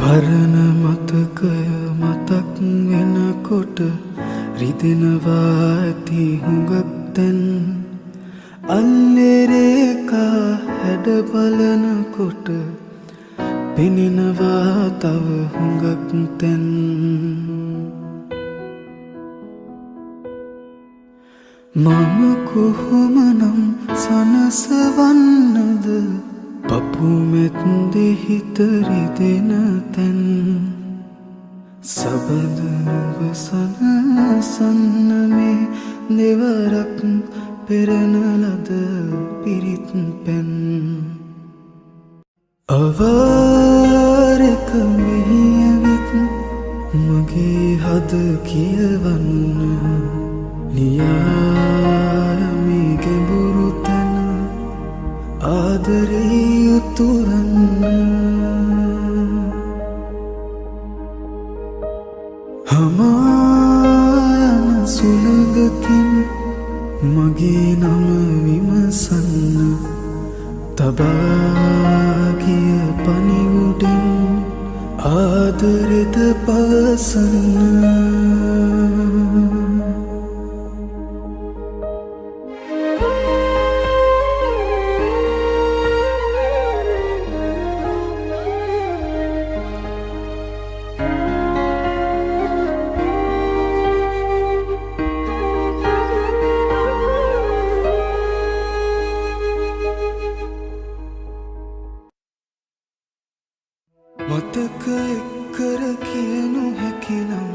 පරණ මතකය මතක් වෙනකොට රිදෙනවා ඇති හුඟක් දැන් අල්ලෙරේකා හැඩ බලනකොට පෙනෙනවා තව හුඟක් තැන් මම කොහොමනම් සනසවන්නද පපුමැත්දෙ හිත රිදෙන තැන් සබඳ නුඹ සනසන්න මේ දෙවරක් පෙරන ලද පිරිත් පැන් අවාරක මෙහි ඇවිත් මගේ හද කියවන්න ලියායමි ගැඹුරු තැන ආදරේ උතුරන්න හමායන සුළඟකින් මගේ නම විමසන්න තබාගිය පනිවුඩින් ආදරෙද පවසන්න මතක එක්කර කියනු හැකිනම්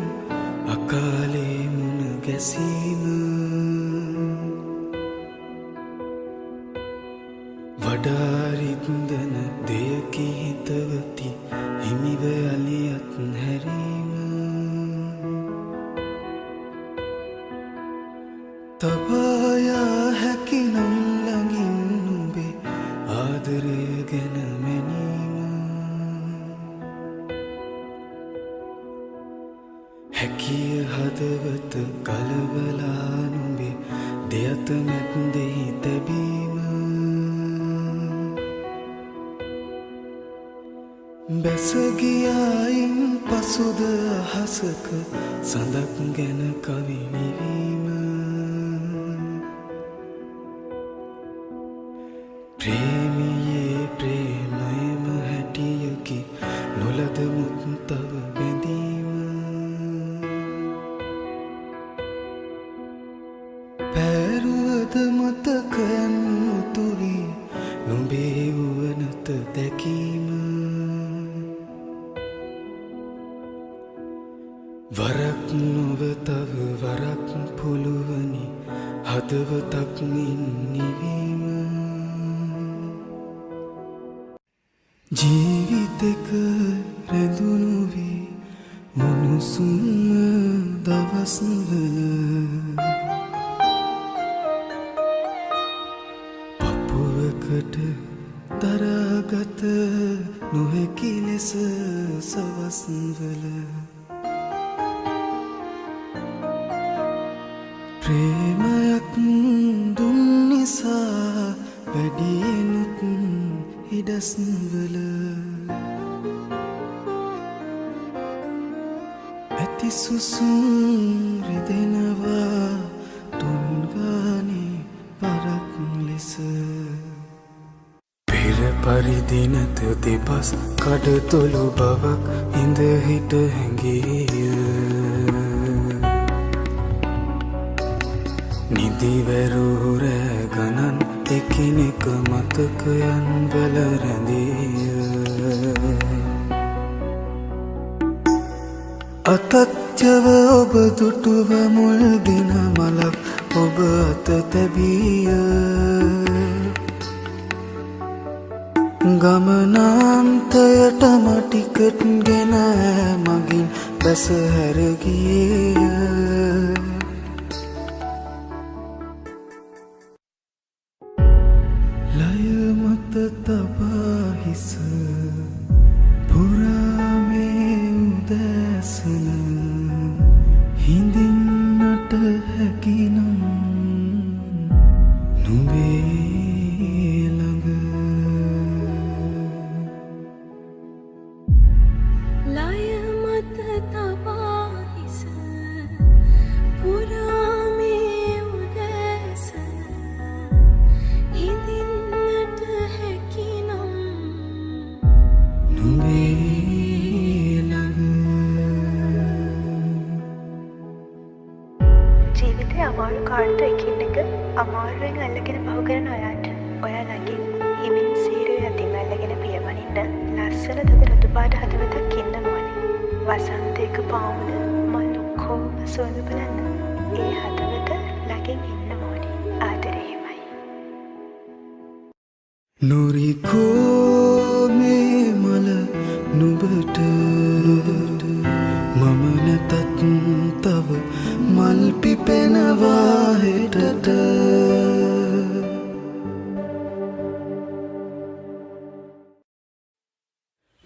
අකාලේ මුණ ගැසීම වඩා රිද්දන දෙයකි හිතවති හිමිව අලියත් හැරීම තබායා හැකිනම් ළඟින් නුඹේ ආදරය ගැන මැනීම හැකිය හදවත කලවලා නුඹේ දෙයත මැද්දෙහි තැබීම බැසගියායින් පසුද අහසක සඳක් ගැන කවි ලිවීම ප්‍රේමියේ ප්‍රේමයම හැටියකි නොලද මුත් තව බැඳීම පැරුවද මතකයන් මුතුවි නුඹේ වුවනත දැකීම වරක් නොව තව වරක් පුළුවනි හදවතක් මින් නිවීම ජීවිතක රැඳුණු වී උණුසුම දවස්වල පපුවකට තරාගත නොහැකි ලෙස සවස්වල ප්‍රේමයක් දුන් නිසා වැඩියෙනුත් හිඩස්වල ඇති සුසුම් රිදෙනවා තුන්ගානේ පරක් ලෙස පෙර පරිදි නැත දෙපස් කඩතොළු බවක් ඉඳ හිට හැඟිය නිදිවැරුරෑ ගණන් එකිනෙක මතකයන් වල රැඳිය අතත්‍යව ඔබ දුටුව මුල්ගෙන මලක් ඔබ අත තැබිය ගමනාන්තයට මටිකට් ගෙන මගින් බැස හැරගිය ලය මත තබා හිස පුරාමේ උදැසන හිඳින්නට හැකිනම් නුඹේ ළඟ ජීවිතේ අමාරු කාලෙට එකින් එක අමාරුවෙන් අල්ලගෙන පහු කරන ඔයාට ඔයාලගේ හිමින් සීරුවේ අතින් අල්ලගෙන පියවනින්න ලස්සන තද රතු පාට හදවතක් ඉන්න ඕනේ. වසන්තයක පාමුල මල් ඔක්කොම සුවඳ බලන්න ඒ හදවත ළඟින් ඉන්න ඕනේ. ආදරේමයි. නොරිකෝ මේ මල නුඹට මම නැතත් තව මල් පිපෙනවා හෙටට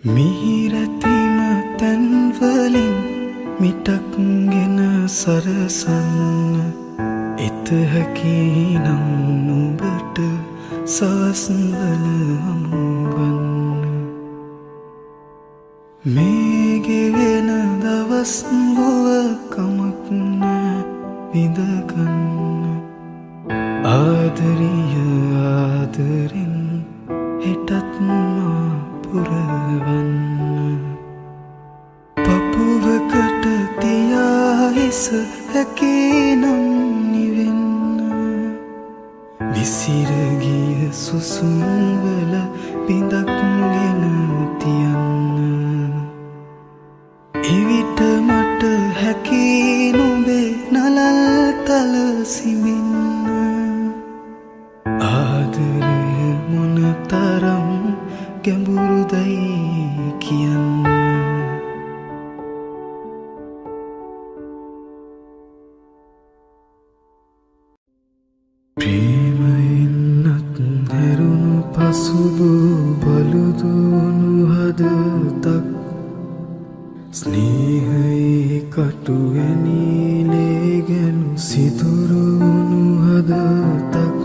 මිහිරැතිම තැන්වලින් මිටක් ගෙන සරසන්න එත හැකිනම් නුඹට සවස්වල හමුවන්න මේ ගෙවෙන දවස් වුව කමක් නෑ විඳගන්න ආදරිය ආදරෙන් හෙටත් මා පුරවන්න පපුවකට තියා හිස හැකිනම් නිවෙන්න විසිරගිය සුසුම්වල බිඳක් ගෙන තියන්න එවිට මට හැකි නුඹේ නලල් තල සිඹින්න ආදරය මොන තරම් ගැඹුරුදයි කියන්න ප්‍රේමයෙන්නත් හැරුණු පසුබු බලුදුණු හදතක් ස්නේහයේ කටුවැනිලේ ගැනු සිදුරුණු හදතක්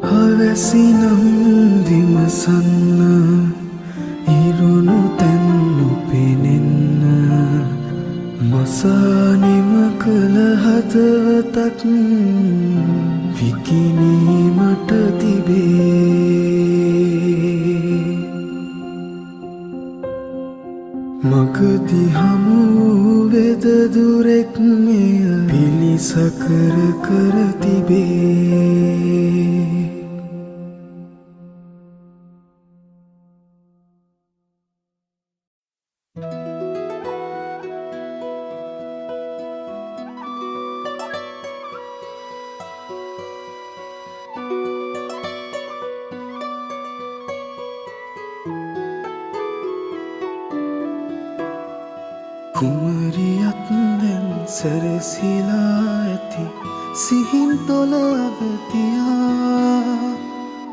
හවැසිනම් විමසන්න ඉරුණු තැන් නොපෙනෙන්න මසානිම කළ හදවතක් විකිනීමට තිබේ මගදි හමු වෙද දුරෙක් මෙය පිළිසකර කර තිබේ කුමරියක් දැන් සැරසිලා ඇති සිහින් තොල අවතියා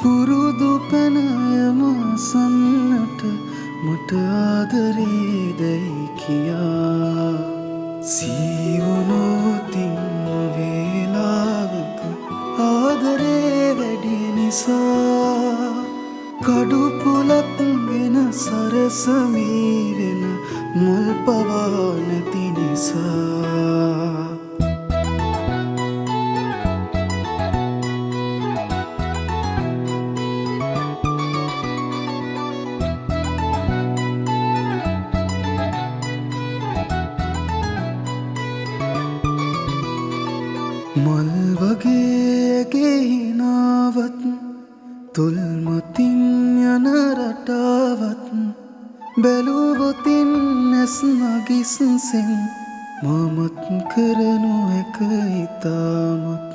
පුරුදු පැනයම සන්නට මට ආදරේ දැයි කියා සීවුණෝතින් නොවේලාවක ආදරේ වැඩි නිසා කඩුපුලක් ගෙන සරසමී වෙන මුල් පවා නැති නිසා මල් වගේ ගෙහිනාවත් තුල්මතින් යන රටාවත් බැලුවොතින් නැස් නගිසුසෙන් මමත් කරනු හැක ඉතාමත්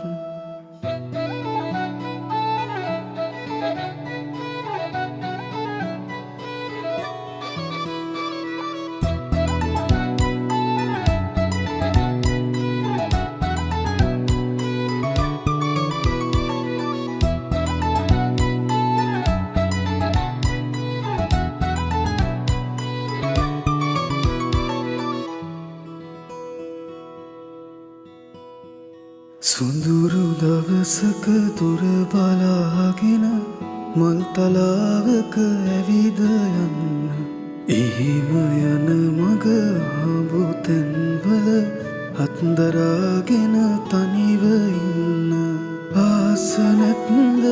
සුඳුරු දවසක දුර බලාගෙන මල් තලාවක ඇවිද යන්න එහෙම යන මග හඹු තැන්වල හත්දරාගෙන තනිව ඉන්න ආස නැත්ද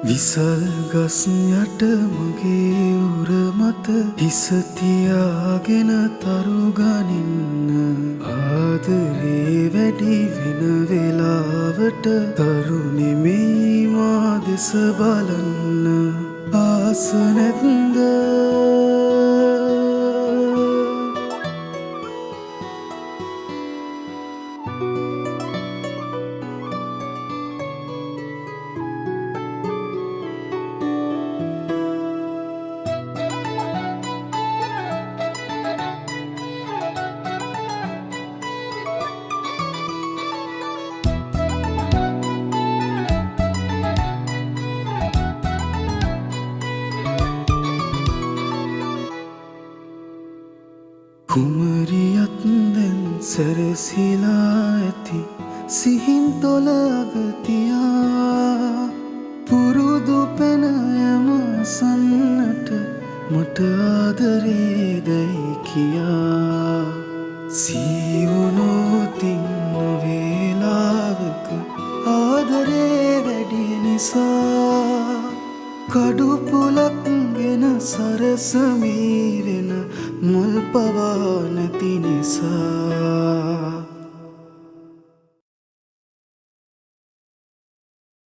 විසල් ගස් යට මගේ උර මත හිස තියාගෙන තරු ගනින්න ආදරේ වැඩි වෙන වෙලාවට තරුණෙමේ මා දෙස බලන්න ආස නැත්ද කුමරියත් දැන් සැරසිලා ඇති සිහින් තොල අගතියා පුරුදු පැනයම සන්නට මට ආදරේ දැයි කියා සීවුණෝතින්න වේලාවක ආදරේ වැඩි නිසා කඩුපුලක් ගෙන සරසමී වෙන මුල් පවා නැති නිසා